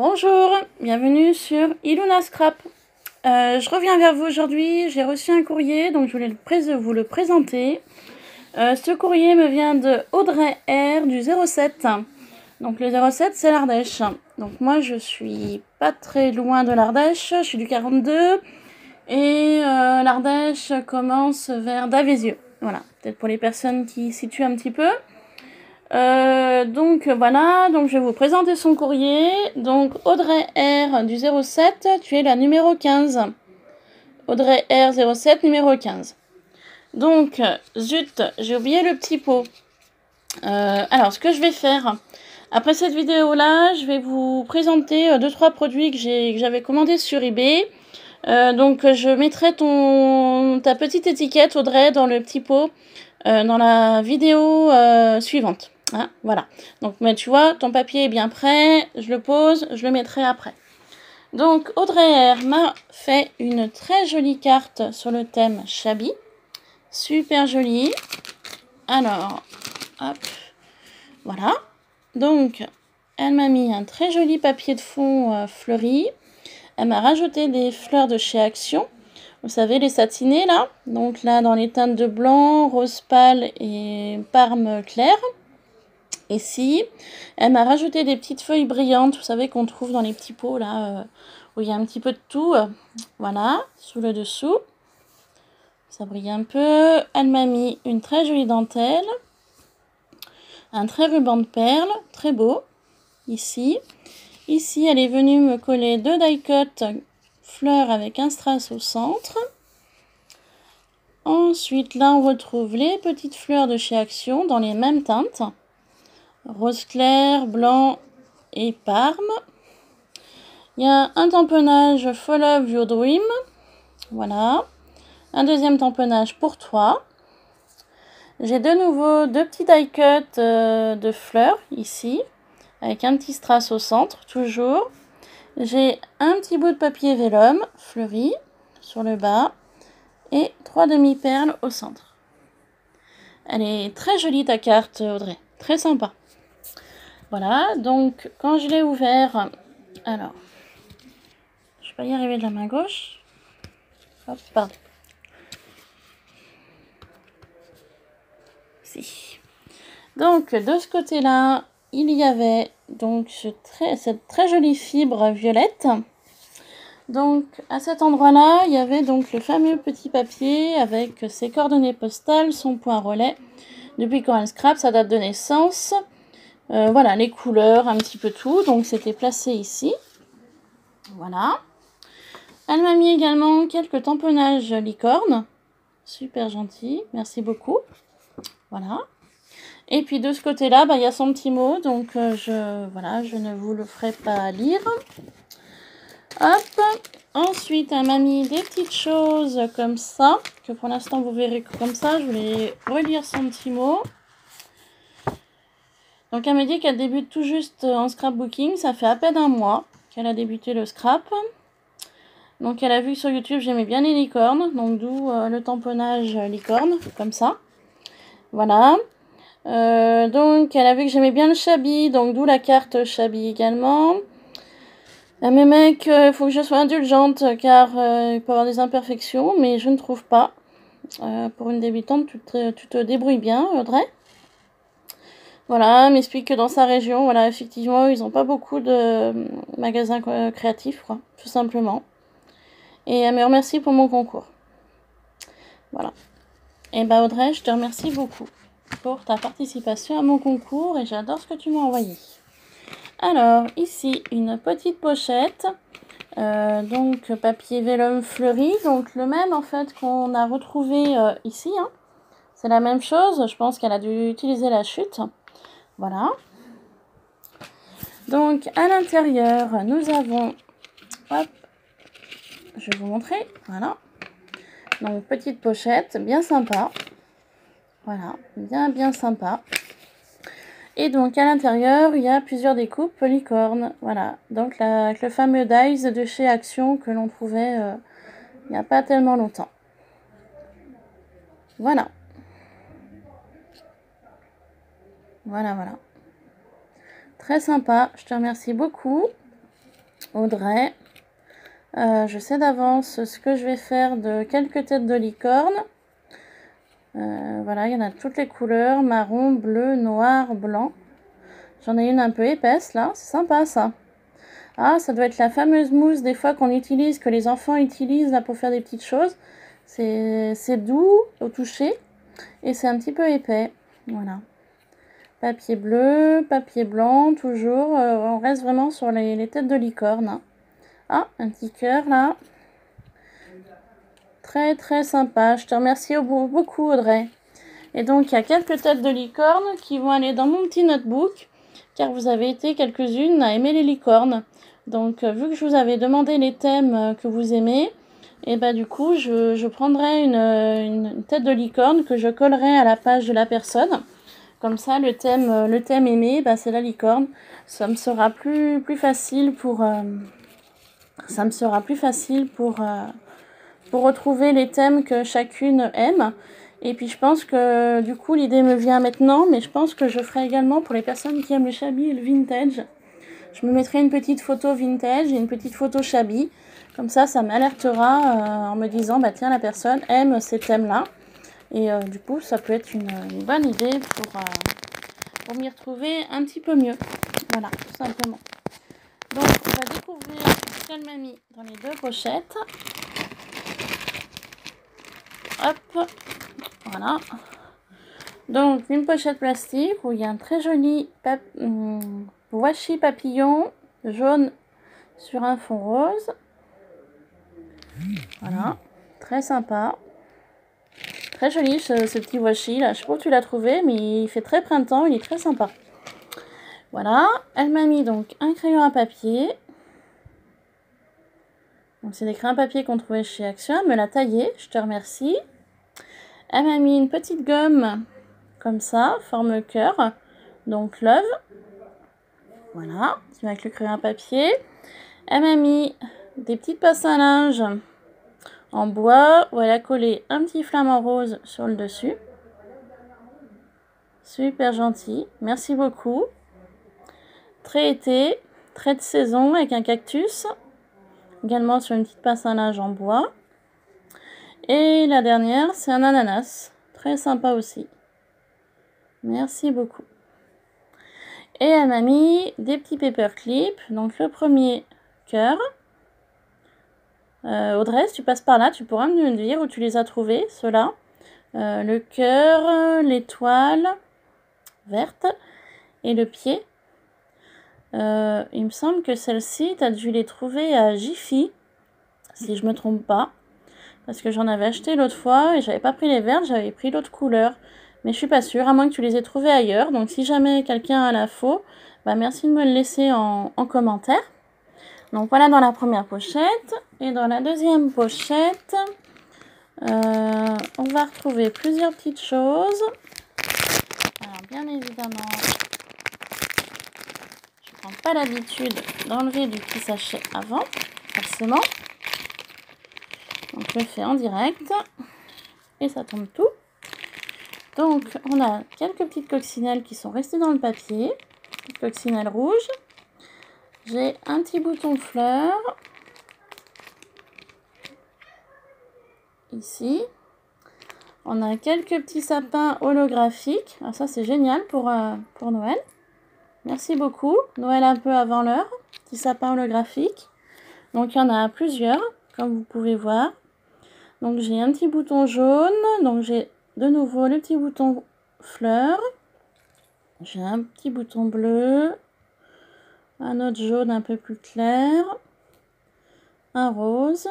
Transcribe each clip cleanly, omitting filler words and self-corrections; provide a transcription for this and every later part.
Bonjour, bienvenue sur Iluna Scrap. Je reviens vers vous aujourd'hui, j'ai reçu un courrier, donc je voulais vous le présenter. Ce courrier me vient de Audrey R du 07. Donc le 07 c'est l'Ardèche. Donc moi je suis pas très loin de l'Ardèche, je suis du 42. Et l'Ardèche commence vers Davézieux. Voilà, peut-être pour les personnes qui situent un petit peu. Donc voilà, donc je vais vous présenter son courrier. Donc Audrey R du 07, tu es la numéro 15. Audrey R 07, numéro 15. Donc, zut, j'ai oublié le petit pot. Alors, ce que je vais faire, après cette vidéo-là, je vais vous présenter 2-3 produits que j'avais commandés sur eBay. Donc, je mettrai ta petite étiquette, Audrey, dans le petit pot, dans la vidéo suivante. Hein, voilà. Donc, mais tu vois, ton papier est bien prêt. Je le pose, je le mettrai après. Donc, Audrey R m'a fait une très jolie carte sur le thème Shabby. Super jolie. Alors, hop, voilà. Donc, elle m'a mis un très joli papier de fond fleuri. Elle m'a rajouté des fleurs de chez Action. Vous savez, les satinés, là. Donc là, dans les teintes de blanc, rose pâle et parme clair. Ici, elle m'a rajouté des petites feuilles brillantes, vous savez, qu'on trouve dans les petits pots, là, où il y a un petit peu de tout. Voilà, sous le dessous. Ça brille un peu. Elle m'a mis une très jolie dentelle. Un très ruban de perles, très beau. Ici. Ici, elle est venue me coller 2 die-cut fleurs avec un strass au centre. Ensuite, là, on retrouve les petites fleurs de chez Action dans les mêmes teintes. Rose clair, blanc et parme. Il y a un tamponnage Follow Your Dream. Voilà. Un deuxième tamponnage pour toi. J'ai de nouveau 2 petits die-cut de fleurs ici. Avec un petit strass au centre, toujours. J'ai un petit bout de papier vélum fleuri sur le bas. Et 3 demi-perles au centre. Elle est très jolie ta carte, Audrey. Très sympa. Voilà, donc quand je l'ai ouvert, alors, je vais pas y arriver de la main gauche. Hop, pardon. Si. Donc de ce côté-là, il y avait donc cette très jolie fibre violette. Donc à cet endroit-là, il y avait donc le fameux petit papier avec ses coordonnées postales, son point relais. Depuis Coral Scrap, sa date de naissance. Voilà, les couleurs, un petit peu tout. Donc, c'était placé ici. Voilà. Elle m'a mis également quelques tamponnages licorne. Super gentil. Merci beaucoup. Voilà. Et puis, de ce côté-là, il y a son petit mot. Donc, je ne vous le ferai pas lire. Hop. Ensuite, elle m'a mis des petites choses comme ça. Que pour l'instant, vous verrez que comme ça. Je voulais relire son petit mot. Donc elle me dit qu'elle débute tout juste en scrapbooking, ça fait à peine un mois qu'elle a débuté le scrap. Donc elle a vu que sur YouTube j'aimais bien les licornes, donc d'où le tamponnage licorne, comme ça. Voilà. Donc elle a vu que j'aimais bien le shabby, donc d'où la carte shabby également. Mais mec, il faut que je sois indulgente car il peut y avoir des imperfections, mais je ne trouve pas. Pour une débutante, tu te débrouilles bien, Audrey. Voilà, elle m'explique que dans sa région, voilà, effectivement, ils n'ont pas beaucoup de magasins créatifs, quoi, tout simplement. Et elle me remercie pour mon concours. Voilà. Et bah Audrey, je te remercie beaucoup pour ta participation à mon concours et j'adore ce que tu m'as envoyé. Alors, ici, une petite pochette. Donc, papier vélum fleuri. Donc, le même, en fait, qu'on a retrouvé ici. Hein. C'est la même chose. Je pense qu'elle a dû utiliser la chute. Voilà. Donc, à l'intérieur, nous avons... Hop. Je vais vous montrer. Voilà. Donc, petite pochette, bien sympa. Voilà. Bien sympa. Et donc, à l'intérieur, il y a plusieurs découpes licorne. Voilà. Donc, avec le fameux dies de chez Action que l'on trouvait il n'y a pas tellement longtemps. Voilà. Voilà. Très sympa. Je te remercie beaucoup. Audrey. Je sais d'avance ce que je vais faire de quelques têtes de licorne. Voilà, il y en a toutes les couleurs, marron, bleu, noir, blanc. J'en ai une un peu épaisse là, c'est sympa ça. Ah, ça doit être la fameuse mousse des fois qu'on utilise, que les enfants utilisent là pour faire des petites choses. C'est doux au toucher et c'est un petit peu épais. Voilà. Papier bleu, papier blanc, toujours. On reste vraiment sur les têtes de licorne. Ah, un petit cœur là. Très très sympa. Je te remercie beaucoup Audrey. Et donc il y a quelques têtes de licorne qui vont aller dans mon petit notebook, car vous avez été quelques-unes à aimer les licornes. Donc vu que je vous avais demandé les thèmes que vous aimez, et bah du coup je prendrai une tête de licorne que je collerai à la page de la personne. Comme ça le thème aimé, bah, c'est la licorne. Ça me sera plus facile pour retrouver les thèmes que chacune aime. Et puis je pense que du coup l'idée me vient maintenant, mais je pense que je ferai également pour les personnes qui aiment le shabby et le vintage. Je me mettrai une petite photo vintage et une petite photo shabby. Comme ça m'alertera en me disant bah tiens, la personne aime ces thèmes-là. Et du coup ça peut être une bonne idée pour m'y retrouver un petit peu mieux. Voilà, tout simplement. Donc on va découvrir ce qu'elle m'a mis dans les deux pochettes. Hop, voilà. Donc une pochette plastique où il y a un très joli washi papillon jaune sur un fond rose. Voilà, très sympa. Très joli ce petit washi là. Je sais pas où tu l'as trouvé, mais il fait très printemps, il est très sympa. Voilà, elle m'a mis donc un crayon à papier. Donc c'est des crayons à papier qu'on trouvait chez Action, elle me l'a taillé, je te remercie. Elle m'a mis une petite gomme comme ça, forme cœur, donc love. Voilà, avec le crayon à papier. Elle m'a mis des petites passes à linge en bois où elle a collé un petit flamant rose sur le dessus. Super gentil, merci beaucoup. Très été, très de saison avec un cactus. Également sur une petite passe à linge en bois. Et la dernière, c'est un ananas. Très sympa aussi. Merci beaucoup. Et elle m'a mis des petits paperclips. Donc le premier cœur. Audrey, si tu passes par là, tu pourras me dire où tu les as trouvés, ceux-là. Le cœur, l'étoile verte et le pied. Il me semble que celle-ci, tu as dû les trouver à Jiffy, si je me trompe pas. Parce que j'en avais acheté l'autre fois et j'avais pas pris les vertes, j'avais pris l'autre couleur. Mais je suis pas sûre, à moins que tu les aies trouvés ailleurs. Donc si jamais quelqu'un a l'info, bah merci de me le laisser en commentaire. Donc voilà dans la première pochette. Et dans la deuxième pochette, on va retrouver plusieurs petites choses. Alors bien évidemment, je prends pas l'habitude d'enlever du petit sachet avant, forcément. Donc je le fais en direct. Et ça tombe tout. Donc on a quelques petites coccinelles qui sont restées dans le papier. Petites coccinelles rouges. J'ai un petit bouton fleur. Ici. On a quelques petits sapins holographiques. Ah, ça c'est génial pour Noël. Merci beaucoup. Noël un peu avant l'heure. Petit sapin holographique. Donc il y en a plusieurs, comme vous pouvez voir. Donc j'ai un petit bouton jaune. Donc j'ai de nouveau le petit bouton fleur. J'ai un petit bouton bleu. Un autre jaune un peu plus clair. Un rose.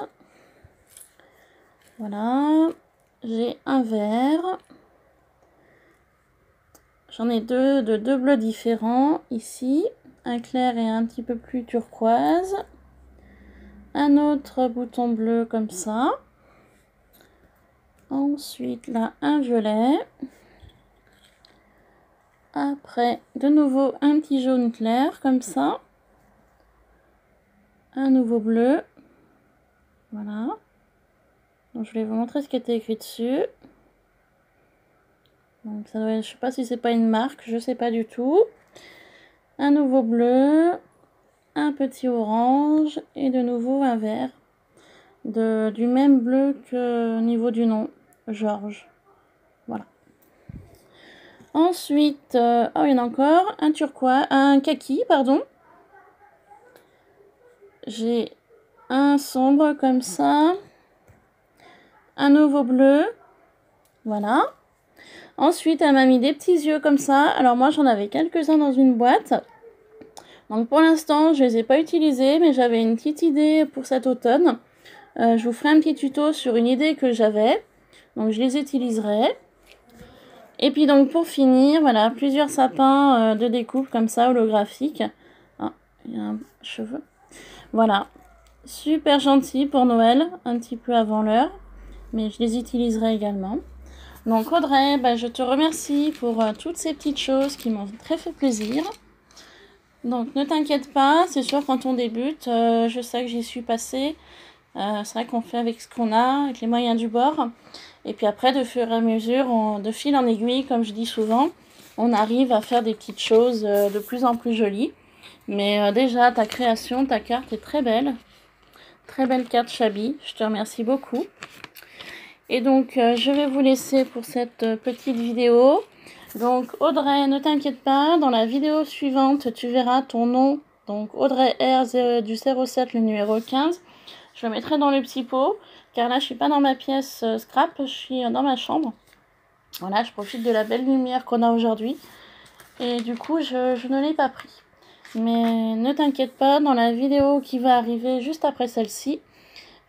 Voilà. J'ai un vert. J'en ai deux de deux bleus différents ici. Un clair et un petit peu plus turquoise. Un autre bouton bleu comme ça. Ensuite là un violet. Après de nouveau un petit jaune clair comme ça. Un nouveau bleu. Voilà. Donc, je vais vous montrer ce qui était écrit dessus. Donc ça doit être, je sais pas si c'est pas une marque, je sais pas du tout. Un nouveau bleu, un petit orange et de nouveau un vert du même bleu que au niveau du nom, Georges. Voilà. Ensuite, oh, il y en a encore un turquoise, un kaki, pardon. J'ai un sombre comme ça, un nouveau bleu, voilà. Ensuite, elle m'a mis des petits yeux comme ça. Alors moi, j'en avais quelques-uns dans une boîte. Donc pour l'instant, je les ai pas utilisés, mais j'avais une petite idée pour cet automne. Je vous ferai un petit tuto sur une idée que j'avais. Donc je les utiliserai. Et puis donc pour finir, voilà, plusieurs sapins de découpe comme ça, holographiques. Ah, il y a un cheveu. Voilà, super gentil pour Noël, un petit peu avant l'heure. Mais je les utiliserai également. Donc Audrey, je te remercie pour toutes ces petites choses qui m'ont très fait plaisir. Donc ne t'inquiète pas, c'est sûr quand on débute, je sais que j'y suis passée. C'est vrai qu'on fait avec ce qu'on a, avec les moyens du bord. Et puis après, de fur et à mesure, de fil en aiguille, comme je dis souvent, on arrive à faire des petites choses de plus en plus jolies. Mais déjà, ta création, ta carte est très belle. Très belle carte Chabi, je te remercie beaucoup. Et donc, je vais vous laisser pour cette petite vidéo. Donc, Audrey, ne t'inquiète pas, dans la vidéo suivante, tu verras ton nom. Donc, Audrey R du 07, le numéro 15. Je le mettrai dans le petit pot, car là, je suis pas dans ma pièce scrap, je suis dans ma chambre. Voilà, je profite de la belle lumière qu'on a aujourd'hui. Et du coup, je ne l'ai pas pris. Mais ne t'inquiète pas, dans la vidéo qui va arriver juste après celle-ci,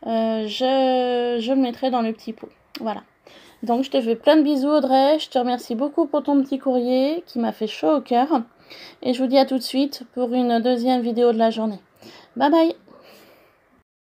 je le mettrai dans le petit pot. Voilà. Donc je te fais plein de bisous Audrey, je te remercie beaucoup pour ton petit courrier qui m'a fait chaud au cœur. Et je vous dis à tout de suite pour une deuxième vidéo de la journée. Bye bye.